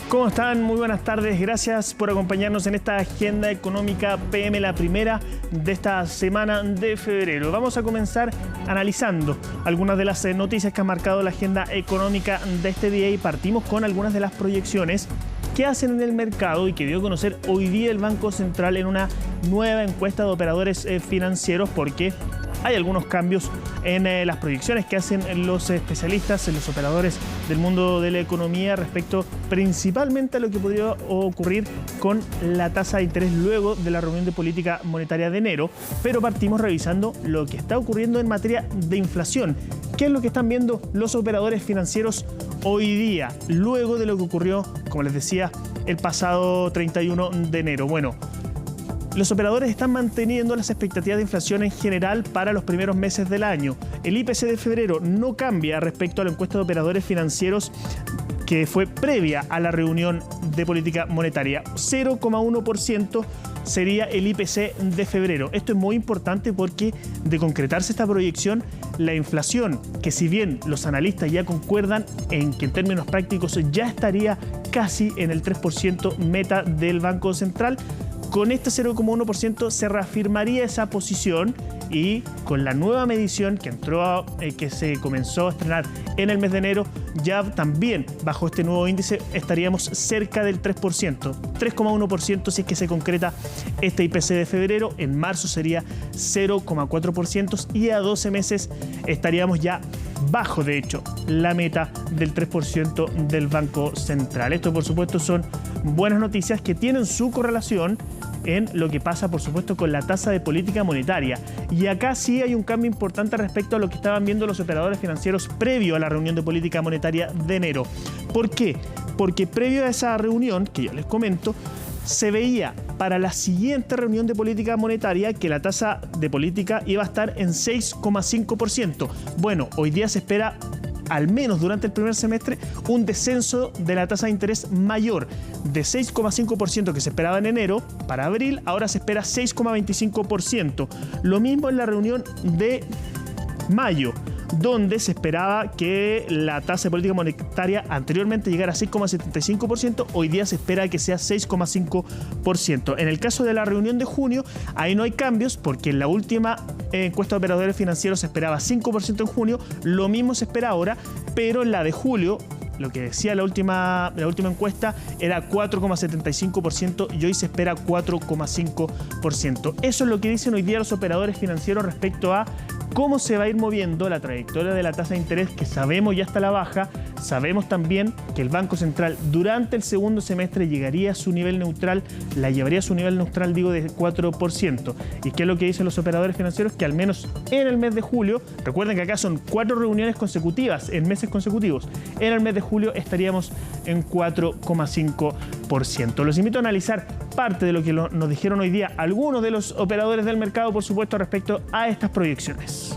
¿Cómo están? Muy buenas tardes. Gracias por acompañarnos en esta agenda económica PM, la primera de esta semana de febrero. Vamos a comenzar analizando algunas de las noticias que han marcado la agenda económica de este día y partimos con algunas de las proyecciones que hacen en el mercado y que dio a conocer hoy día el Banco Central en una nueva encuesta de operadores financieros, porque hay algunos cambios en las proyecciones que hacen los especialistas, los operadores del mundo de la economía respecto principalmente a lo que podría ocurrir con la tasa de interés luego de la reunión de política monetaria de enero. Pero partimos revisando lo que está ocurriendo en materia de inflación. ¿Qué es lo que están viendo los operadores financieros hoy día, luego de lo que ocurrió, como les decía, el pasado 31 de enero? Bueno, los operadores están manteniendo las expectativas de inflación en general para los primeros meses del año. El IPC de febrero no cambia respecto a la encuesta de operadores financieros que fue previa a la reunión de política monetaria. 0,1% sería el IPC de febrero. Esto es muy importante porque, de concretarse esta proyección, la inflación, que si bien los analistas ya concuerdan en que en términos prácticos ya estaría casi en el 3% meta del Banco Central, con este 0,1% se reafirmaría esa posición y con la nueva medición que se comenzó a estrenar en el mes de enero, ya también bajo este nuevo índice estaríamos cerca del 3%, 3,1% si es que se concreta este IPC de febrero. En marzo sería 0,4% y a 12 meses estaríamos ya bajo, de hecho, la meta del 3% del Banco Central. Esto, por supuesto, son buenas noticias que tienen su correlación en lo que pasa, por supuesto, con la tasa de política monetaria. Y acá sí hay un cambio importante respecto a lo que estaban viendo los operadores financieros previo a la reunión de política monetaria de enero. ¿Por qué? Porque previo a esa reunión, que yo les comento, se veía para la siguiente reunión de política monetaria que la tasa de política iba a estar en 6,5%. Bueno, hoy día se espera, al menos durante el primer semestre, un descenso de la tasa de interés mayor. De 6,5% que se esperaba en enero, para abril, ahora se espera 6,25%. Lo mismo en la reunión de mayo, donde se esperaba que la tasa de política monetaria anteriormente llegara a 6,75%, hoy día se espera que sea 6,5%. En el caso de la reunión de junio, ahí no hay cambios porque en la última encuesta de operadores financieros se esperaba 5% en junio, lo mismo se espera ahora, pero en la de julio, lo que decía la última encuesta era 4,75% y hoy se espera 4,5%. Eso es lo que dicen hoy día los operadores financieros respecto a cómo se va a ir moviendo la trayectoria de la tasa de interés, que sabemos ya está a la baja. Sabemos también que el Banco Central durante el segundo semestre llegaría a su nivel neutral, la llevaría a su nivel neutral, digo, de 4%. ¿Y qué es lo que dicen los operadores financieros? Que al menos en el mes de julio, recuerden que acá son 4 reuniones consecutivas, en meses consecutivos, en el mes de julio estaríamos en 4,5%. Los invito a analizar parte de lo que nos dijeron hoy día algunos de los operadores del mercado, por supuesto, respecto a estas proyecciones.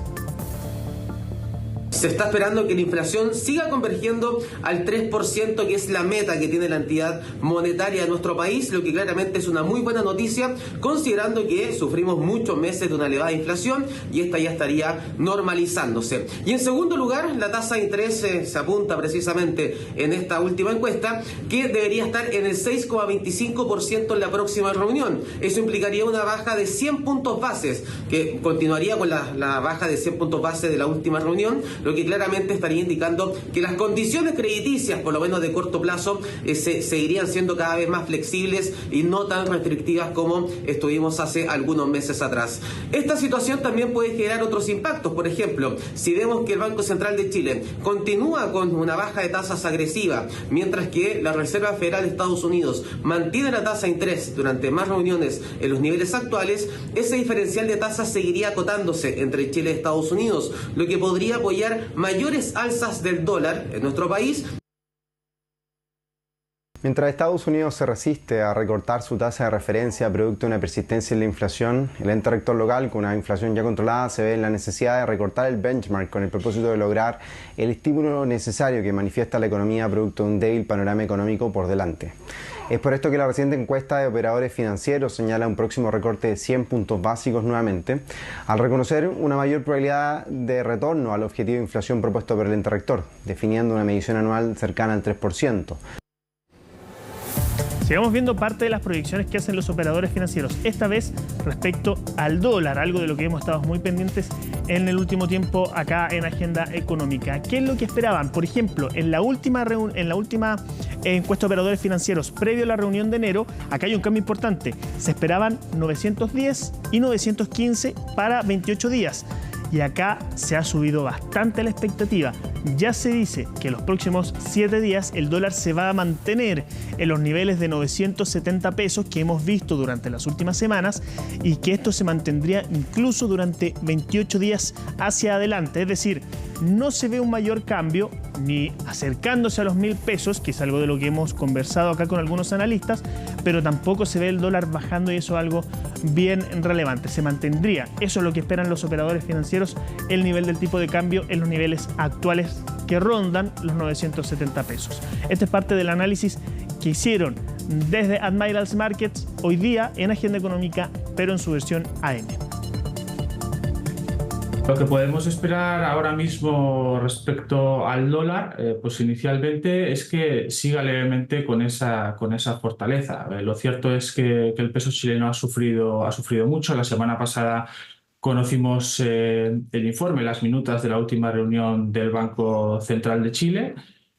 Se está esperando que la inflación siga convergiendo al 3%, que es la meta que tiene la entidad monetaria de nuestro país, lo que claramente es una muy buena noticia, considerando que sufrimos muchos meses de una elevada inflación y esta ya estaría normalizándose. Y en segundo lugar, la tasa de interés se apunta precisamente en esta última encuesta, que debería estar en el 6,25% en la próxima reunión. Eso implicaría una baja de 100 puntos bases, que continuaría con la baja de 100 puntos base de la última reunión, lo que claramente estaría indicando que las condiciones crediticias, por lo menos de corto plazo, seguirían siendo cada vez más flexibles y no tan restrictivas como estuvimos hace algunos meses atrás. Esta situación también puede generar otros impactos. Por ejemplo, si vemos que el Banco Central de Chile continúa con una baja de tasas agresiva, mientras que la Reserva Federal de Estados Unidos mantiene la tasa de interés durante más reuniones en los niveles actuales, ese diferencial de tasas seguiría acotándose entre Chile y Estados Unidos, lo que podría apoyar mayores alzas del dólar en nuestro país. Mientras Estados Unidos se resiste a recortar su tasa de referencia producto de una persistencia en la inflación, el ente rector local, con una inflación ya controlada, se ve en la necesidad de recortar el benchmark con el propósito de lograr el estímulo necesario que manifiesta la economía producto de un débil panorama económico por delante. Es por esto que la reciente encuesta de operadores financieros señala un próximo recorte de 100 puntos básicos nuevamente, al reconocer una mayor probabilidad de retorno al objetivo de inflación propuesto por el ente rector, definiendo una medición anual cercana al 3%. Sigamos viendo parte de las proyecciones que hacen los operadores financieros, esta vez respecto al dólar, algo de lo que hemos estado muy pendientes en el último tiempo acá en Agenda Económica. ¿Qué es lo que esperaban? Por ejemplo, en la última encuesta de operadores financieros previo a la reunión de enero, acá hay un cambio importante. Se esperaban 910 y 915 para 28 días. Y acá se ha subido bastante la expectativa. Ya se dice que los próximos 7 días el dólar se va a mantener en los niveles de 970 pesos que hemos visto durante las últimas semanas y que esto se mantendría incluso durante 28 días hacia adelante. Es decir, no se ve un mayor cambio ni acercándose a los 1.000 pesos, que es algo de lo que hemos conversado acá con algunos analistas, pero tampoco se ve el dólar bajando y eso es algo bien relevante. Se mantendría, eso es lo que esperan los operadores financieros, el nivel del tipo de cambio en los niveles actuales que rondan los 970 pesos. Este es parte del análisis que hicieron desde Admirals Markets hoy día en Agenda Económica, pero en su versión AM. Lo que podemos esperar ahora mismo respecto al dólar, pues inicialmente es que siga levemente con esa fortaleza. Lo cierto es que el peso chileno ha sufrido mucho. La semana pasada conocimos el informe, las minutas de la última reunión del Banco Central de Chile.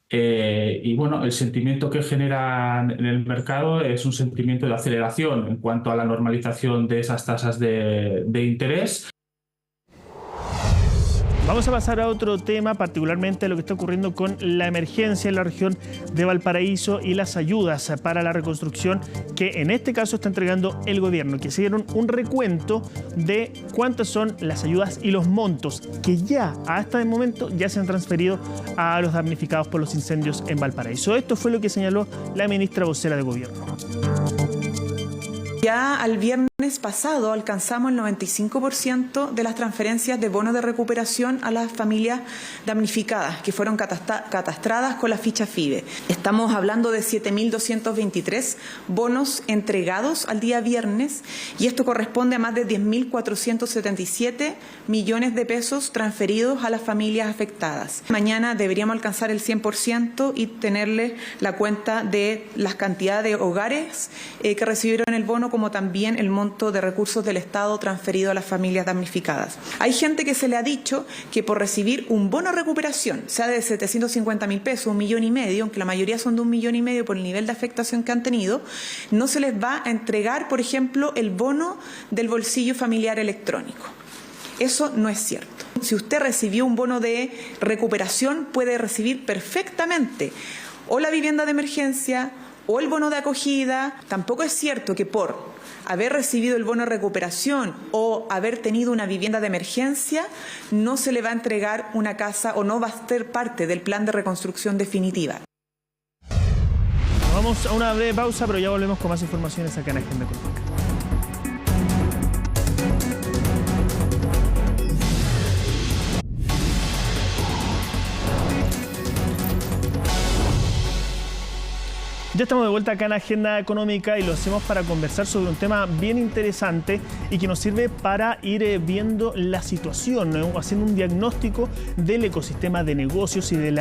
Y bueno, el sentimiento que genera en el mercado es un sentimiento de aceleración en cuanto a la normalización de esas tasas de interés. Vamos a pasar a otro tema, particularmente lo que está ocurriendo con la emergencia en la región de Valparaíso y las ayudas para la reconstrucción que en este caso está entregando el gobierno, que hicieron un recuento de cuántas son las ayudas y los montos que ya hasta el momento ya se han transferido a los damnificados por los incendios en Valparaíso. Esto fue lo que señaló la ministra vocera de gobierno. Ya al viernes pasado alcanzamos el 95% de las transferencias de bonos de recuperación a las familias damnificadas que fueron catastradas con la ficha FIDE. Estamos hablando de 7.223 bonos entregados al día viernes y esto corresponde a más de 10.477 millones de pesos transferidos a las familias afectadas. Mañana deberíamos alcanzar el 100% y tenerle la cuenta de las cantidades de hogares que recibieron el bono, como también el monto de recursos del Estado transferido a las familias damnificadas. Hay gente que se le ha dicho que por recibir un bono de recuperación, sea de 750.000 pesos, 1,5 millones, aunque la mayoría son de 1,5 millones por el nivel de afectación que han tenido, no se les va a entregar, por ejemplo, el bono del bolsillo familiar electrónico. Eso no es cierto. Si usted recibió un bono de recuperación, puede recibir perfectamente o la vivienda de emergencia o el bono de acogida. Tampoco es cierto que por haber recibido el bono de recuperación o haber tenido una vivienda de emergencia no se le va a entregar una casa o no va a ser parte del plan de reconstrucción definitiva. Vamos a una breve pausa, pero ya volvemos con más informaciones acá en Agenda Económica. Ya estamos de vuelta acá en Agenda Económica y lo hacemos para conversar sobre un tema bien interesante y que nos sirve para ir viendo la situación, ¿no? Haciendo un diagnóstico del ecosistema de negocios y de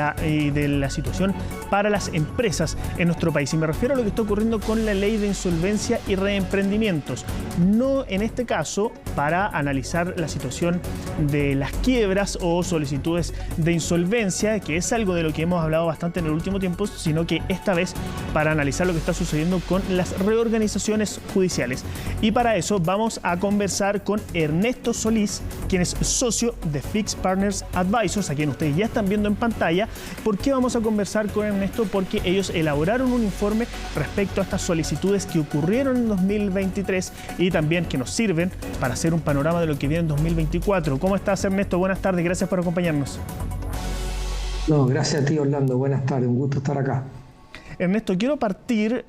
la situación para las empresas en nuestro país. Y me refiero a lo que está ocurriendo con la ley de insolvencia y reemprendimientos. No en este caso para analizar la situación de las quiebras o solicitudes de insolvencia, que es algo de lo que hemos hablado bastante en el último tiempo, sino que esta vez para analizar lo que está sucediendo con las reorganizaciones judiciales. Y para eso vamos a conversar con Ernesto Solís, quien es socio de Fix Partners Advisors, a quien ustedes ya están viendo en pantalla. ¿Por qué vamos a conversar con Ernesto? Porque ellos elaboraron un informe respecto a estas solicitudes que ocurrieron en 2023 y también que nos sirven para hacer un panorama de lo que viene en 2024. ¿Cómo estás, Ernesto? Buenas tardes, gracias por acompañarnos. No, gracias a ti, Orlando. Buenas tardes, un gusto estar acá. Ernesto, quiero partir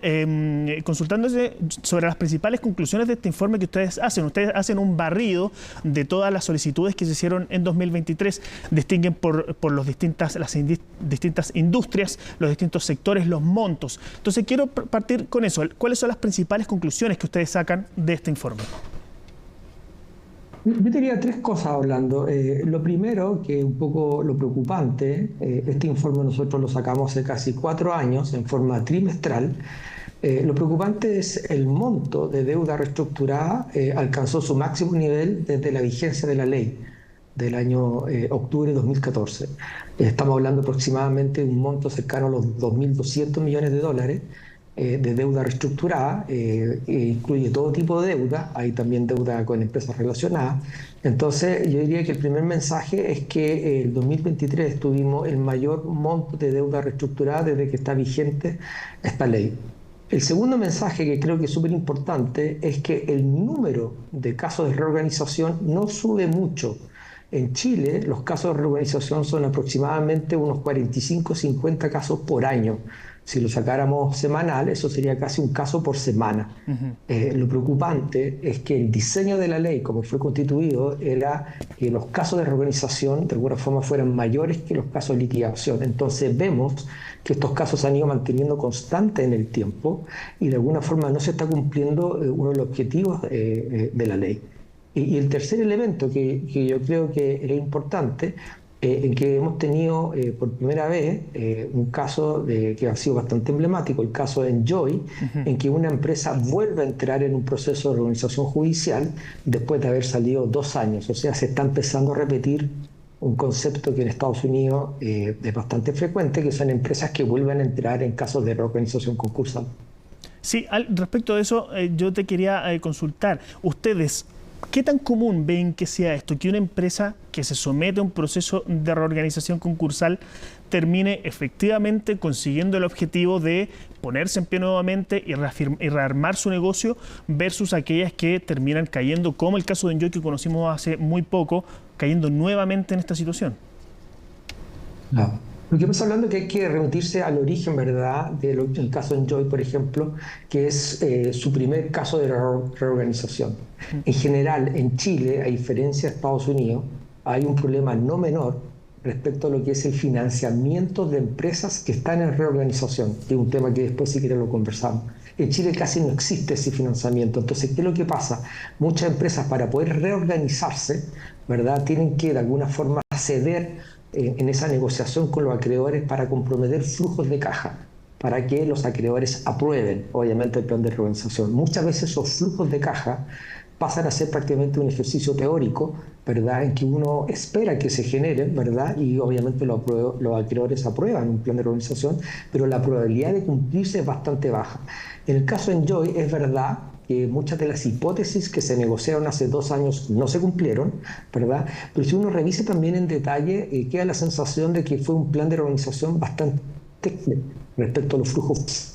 consultándose sobre las principales conclusiones de este informe que ustedes hacen. Ustedes hacen un barrido de todas las solicitudes que se hicieron en 2023, distinguen por las distintas industrias, los distintos sectores, los montos. Entonces quiero partir con eso. ¿Cuáles son las principales conclusiones que ustedes sacan de este informe? Yo diría tres cosas, Orlando. Lo primero, que es un poco lo preocupante, este informe nosotros lo sacamos hace casi 4 años en forma trimestral, Lo preocupante es el monto de deuda reestructurada alcanzó su máximo nivel desde la vigencia de la ley del año octubre de 2014. Estamos hablando aproximadamente de un monto cercano a los 2.200 millones de dólares de deuda reestructurada, incluye todo tipo de deuda, hay también deuda con empresas relacionadas. Entonces yo diría que el primer mensaje es que el 2023 tuvimos el mayor monto de deuda reestructurada desde que está vigente esta ley. El segundo mensaje, que creo que es súper importante, es que el número de casos de reorganización no sube mucho. En Chile, los casos de reorganización son aproximadamente unos 45-50 casos por año. Si lo sacáramos semanal, eso sería casi un caso por semana. Lo preocupante es que el diseño de la ley, como fue constituido, era que los casos de reorganización de alguna forma fueran mayores que los casos de liquidación. Entonces vemos que estos casos se han ido manteniendo constantes en el tiempo y de alguna forma no se está cumpliendo uno de los objetivos de la ley. Y el tercer elemento que yo creo que era importante, en que hemos tenido por primera vez un caso que ha sido bastante emblemático, el caso de Enjoy, en que una empresa vuelve a entrar en un proceso de reorganización judicial después de haber salido 2 años. O sea, se está empezando a repetir un concepto que en Estados Unidos es bastante frecuente, que son empresas que vuelven a entrar en casos de reorganización concursal. Sí, respecto de eso, yo te quería consultar. Ustedes, ¿qué tan común ven que sea esto? Que una empresa que se somete a un proceso de reorganización concursal termine efectivamente consiguiendo el objetivo de ponerse en pie nuevamente y rearmar su negocio versus aquellas que terminan cayendo, como el caso de Enjoy que conocimos hace muy poco, cayendo nuevamente en esta situación. No. Lo que estamos hablando es que hay que remitirse al origen, ¿verdad?, del caso Enjoy, por ejemplo, que es su primer caso de reorganización. En general, en Chile, a diferencia de Estados Unidos, hay un problema no menor respecto a lo que es el financiamiento de empresas que están en reorganización, que es un tema que después si quieren lo conversamos. En Chile casi no existe ese financiamiento. Entonces, ¿qué es lo que pasa? Muchas empresas, para poder reorganizarse, ¿verdad?, tienen que de alguna forma ceder en esa negociación con los acreedores para comprometer flujos de caja, para que los acreedores aprueben, obviamente, el plan de reorganización. Muchas veces esos flujos de caja pasan a ser prácticamente un ejercicio teórico, ¿verdad?, en que uno espera que se generen, ¿verdad?, y obviamente los acreedores aprueban un plan de reorganización, pero la probabilidad de cumplirse es bastante baja. En el caso de Enjoy es verdad que muchas de las hipótesis que se negociaron hace 2 años no se cumplieron, ¿verdad? Pero si uno revisa también en detalle, queda la sensación de que fue un plan de reorganización bastante respecto a los flujos.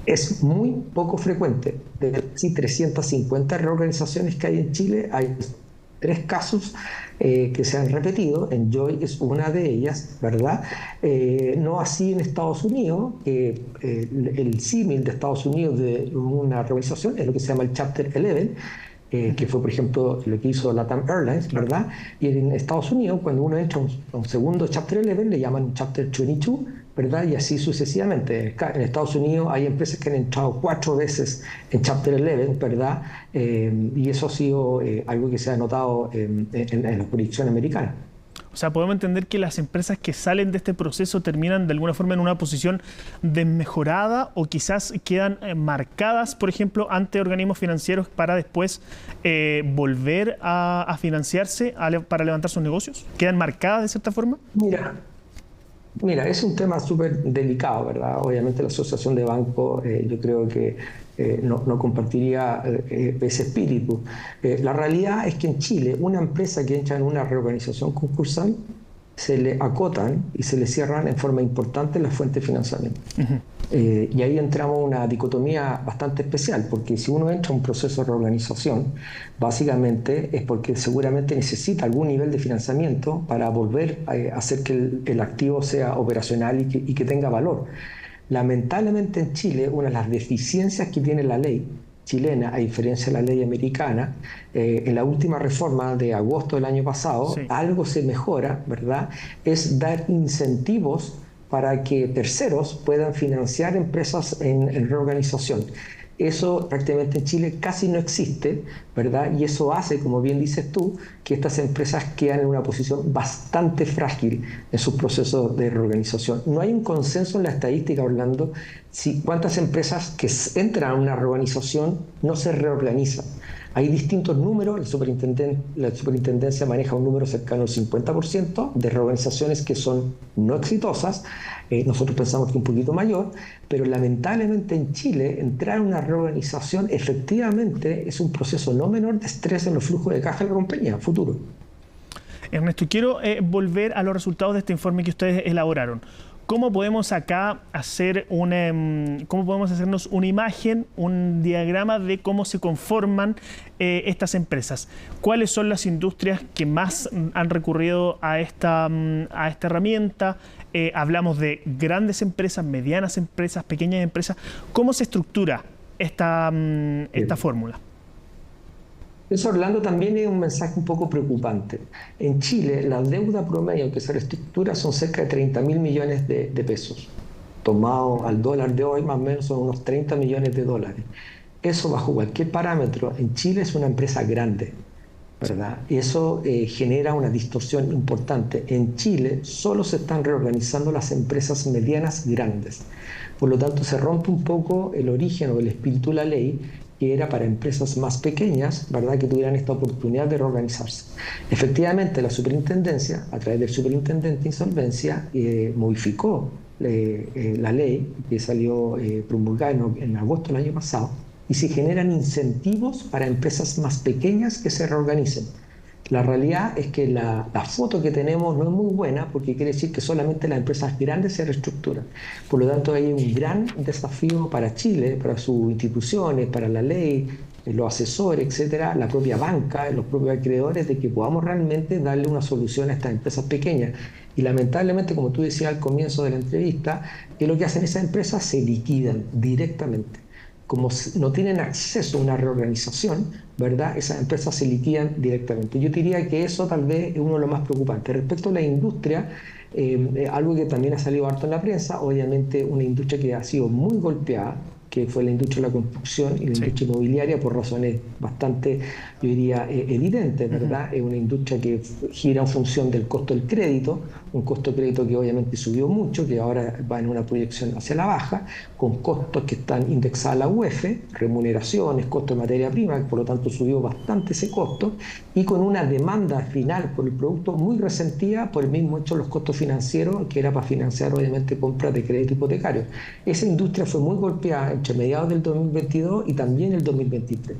Es muy poco frecuente. De casi 350 reorganizaciones que hay en Chile, hay 3 casos que se han repetido. Enjoy es una de ellas, ¿verdad? No así en Estados Unidos, que el símil de Estados Unidos de una reorganización es lo que se llama el Chapter 11, que fue, por ejemplo, lo que hizo LATAM Airlines, ¿verdad? Y en Estados Unidos, cuando uno entra a un segundo Chapter 11, le llaman Chapter 22, ¿verdad? Y así sucesivamente. En Estados Unidos hay empresas que han entrado 4 veces en Chapter 11, ¿verdad? Y eso ha sido algo que se ha notado en la jurisdicción americana. O sea, podemos entender que las empresas que salen de este proceso terminan de alguna forma en una posición desmejorada o quizás quedan marcadas, por ejemplo, ante organismos financieros para después volver a financiarse para levantar sus negocios. ¿Quedan marcadas de cierta forma? Mira, es un tema súper delicado, ¿verdad? Obviamente la Asociación de Bancos yo creo que no compartiría ese espíritu. La realidad es que en Chile una empresa que entra en una reorganización concursal se le acotan y se le cierran en forma importante las fuentes de financiamiento. Y ahí entramos en una dicotomía bastante especial, porque si uno entra en un proceso de reorganización, básicamente es porque seguramente necesita algún nivel de financiamiento para volver a hacer que el activo sea operacional y que tenga valor. Lamentablemente en Chile, una de las deficiencias que tiene la ley chilena, a diferencia de la ley americana, en la última reforma de agosto del año pasado, sí, algo se mejora, ¿verdad? Es dar incentivos para que terceros puedan financiar empresas en reorganización. Eso prácticamente en Chile casi no existe, ¿verdad? Y eso hace, como bien dices tú, que estas empresas quedan en una posición bastante frágil en sus procesos de reorganización. No hay un consenso en la estadística, Orlando, si cuántas empresas que entran a una reorganización no se reorganizan. Hay distintos números, la superintendencia maneja un número cercano al 50% de reorganizaciones que son no exitosas. Nosotros pensamos que un poquito mayor, pero lamentablemente en Chile entrar en una reorganización efectivamente es un proceso no menor de estrés en los flujos de caja de la compañía futuro. Ernesto, quiero volver a los resultados de este informe que ustedes elaboraron. ¿Cómo podemos acá hacer cómo podemos hacernos una imagen, un diagrama de cómo se conforman estas empresas? ¿Cuáles son las industrias que más han recurrido a esta herramienta? Hablamos de grandes empresas, medianas empresas, pequeñas empresas. ¿Cómo se estructura esta fórmula? Eso, Orlando, también es un mensaje un poco preocupante. En Chile, la deuda promedio que se reestructura son cerca de 30.000 millones de pesos. Tomado al dólar de hoy, más o menos son unos 30 millones de dólares. Eso, bajo cualquier parámetro, en Chile es una empresa grande, ¿verdad? Y eso genera una distorsión importante. En Chile solo se están reorganizando las empresas medianas grandes. Por lo tanto, se rompe un poco el origen o el espíritu de la ley, que era para empresas más pequeñas, ¿verdad?, que tuvieran esta oportunidad de reorganizarse. Efectivamente, la superintendencia, a través del superintendente de insolvencia, modificó la ley que salió promulgada en agosto del año pasado, y se generan incentivos para empresas más pequeñas que se reorganicen. La realidad es que la foto que tenemos no es muy buena, porque quiere decir que solamente las empresas grandes se reestructuran. Por lo tanto, hay un gran desafío para Chile, para sus instituciones, para la ley, los asesores, etcétera, la propia banca, los propios acreedores, de que podamos realmente darle una solución a estas empresas pequeñas. Y lamentablemente, como tú decías al comienzo de la entrevista, que lo que hacen esas empresas se liquidan directamente. Como no tienen acceso a una reorganización, ¿verdad?, esas empresas se liquidan directamente. Yo diría que eso tal vez es uno de los más preocupantes. Respecto a la industria, algo que también ha salido harto en la prensa, obviamente una industria que ha sido muy golpeada, que fue la industria de la construcción y la industria inmobiliaria, por razones bastante, yo diría, evidentes, ¿verdad? Es una industria que gira en función del costo del crédito, un costo de crédito que obviamente subió mucho, que ahora va en una proyección hacia la baja, con costos que están indexados a la UEF, remuneraciones, costos de materia prima, por lo tanto subió bastante ese costo, y con una demanda final por el producto muy resentida por el mismo hecho de los costos financieros, que era para financiar obviamente compras de crédito hipotecario. Esa industria fue muy golpeada entre mediados del 2022 y también el 2023.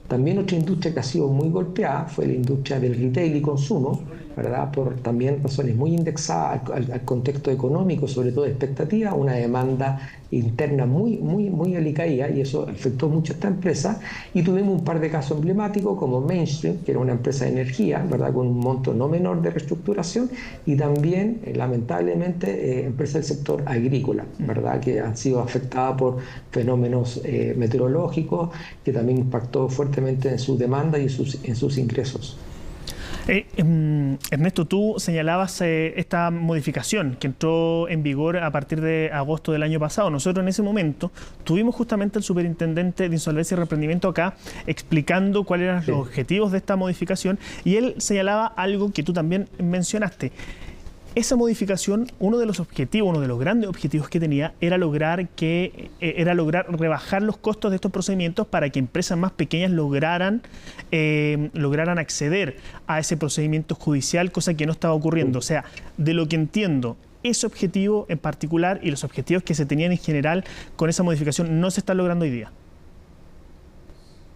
También otra industria que ha sido muy golpeada fue la industria del retail y consumo, ¿verdad?, por también razones muy indexadas al contexto económico, sobre todo de expectativa, una demanda interna muy alicaída, y eso afectó mucho a esta empresa. Y tuvimos un par de casos emblemáticos como Mainstream, que era una empresa de energía, ¿verdad?, con un monto no menor de reestructuración, y también lamentablemente empresas del sector agrícola, ¿verdad?, que han sido afectadas por fenómenos meteorológicos, que también impactó fuertemente en su demanda y en sus ingresos. Ernesto, tú señalabas esta modificación que entró en vigor a partir de agosto del año pasado. Nosotros en ese momento tuvimos justamente al superintendente de Insolvencia y Reprendimiento acá explicando cuáles eran los objetivos de esta modificación, y él señalaba algo que tú también mencionaste. Esa modificación, uno de los grandes objetivos que tenía era lograr rebajar los costos de estos procedimientos para que empresas más pequeñas lograran acceder a ese procedimiento judicial, cosa que no estaba ocurriendo. O sea, de lo que entiendo, ese objetivo en particular y los objetivos que se tenían en general con esa modificación no se están logrando hoy día.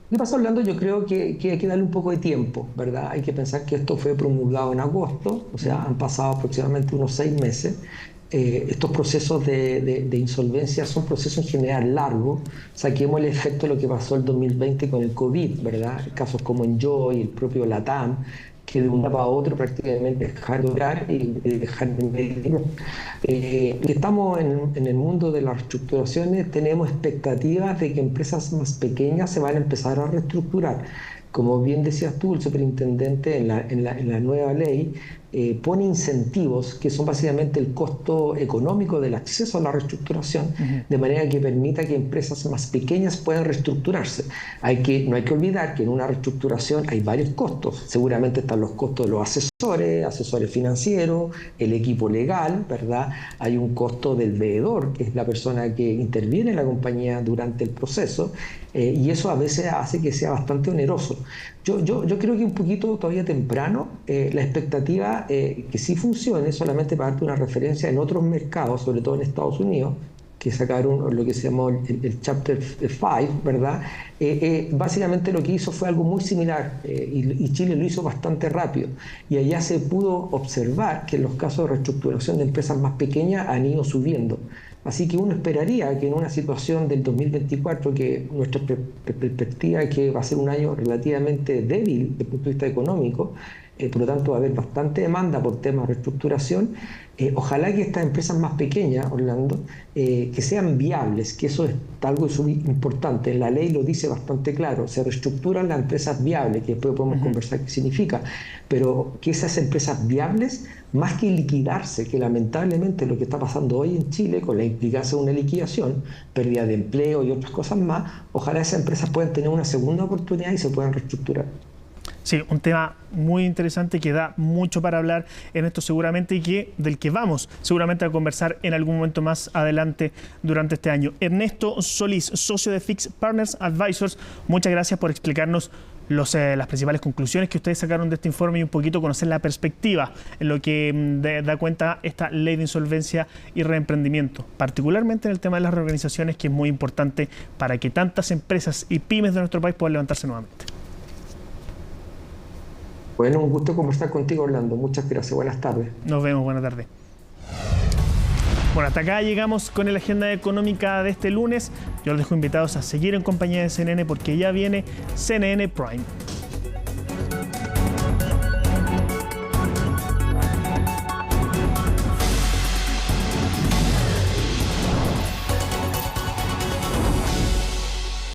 ¿Qué pasa, Orlando? Yo creo que hay que darle un poco de tiempo, ¿verdad? Hay que pensar que esto fue promulgado en agosto, o sea, han pasado aproximadamente unos 6 meses. Estos procesos de insolvencia son procesos en general largos. Saquemos el efecto de lo que pasó el 2020 con el COVID, ¿verdad? Casos como Enjoy, el propio LATAM, que de un día para otro prácticamente dejar de orar y dejar de medir. Estamos en el mundo de las reestructuraciones, tenemos expectativas de que empresas más pequeñas se van a empezar a reestructurar. Como bien decías tú, el superintendente en la nueva ley pone incentivos que son básicamente el costo económico del acceso a la reestructuración, de manera que permita que empresas más pequeñas puedan reestructurarse. No hay que olvidar que en una reestructuración hay varios costos. Seguramente están los costos de los asesores financieros, el equipo legal, ¿verdad? Hay un costo del veedor, que es la persona que interviene en la compañía durante el proceso, y eso a veces hace que sea bastante oneroso. Yo creo que un poquito todavía temprano. La expectativa que sí funcione, solamente para darte una referencia, en otros mercados, sobre todo en Estados Unidos, que sacaron lo que se llamó el Chapter 5, ¿verdad? Básicamente lo que hizo fue algo muy similar, y Chile lo hizo bastante rápido. Y allá se pudo observar que en los casos de reestructuración de empresas más pequeñas han ido subiendo. Así que uno esperaría que en una situación del 2024, que nuestra perspectiva es que va a ser un año relativamente débil desde el punto de vista económico, por lo tanto va a haber bastante demanda por temas de reestructuración. Ojalá que estas empresas más pequeñas, Orlando, que sean viables, que eso es algo importante. La ley lo dice bastante claro, se reestructuran las empresas viables, que después podemos conversar qué significa, pero que esas empresas viables, más que liquidarse, que lamentablemente lo que está pasando hoy en Chile con la implicancia de una liquidación, pérdida de empleo y otras cosas más, ojalá esas empresas puedan tener una segunda oportunidad y se puedan reestructurar. Sí, un tema muy interesante que da mucho para hablar en esto seguramente y del que vamos seguramente a conversar en algún momento más adelante durante este año. Ernesto Solís, socio de Fix Partners Advisors, muchas gracias por explicarnos las principales conclusiones que ustedes sacaron de este informe y un poquito conocer la perspectiva en lo que da cuenta esta ley de insolvencia y reemprendimiento, particularmente en el tema de las reorganizaciones, que es muy importante para que tantas empresas y pymes de nuestro país puedan levantarse nuevamente. Bueno, un gusto conversar contigo, Orlando. Muchas gracias. Buenas tardes. Nos vemos. Buenas tardes. Bueno, hasta acá llegamos con la agenda económica de este lunes. Yo los dejo invitados a seguir en compañía de CNN porque ya viene CNN Prime.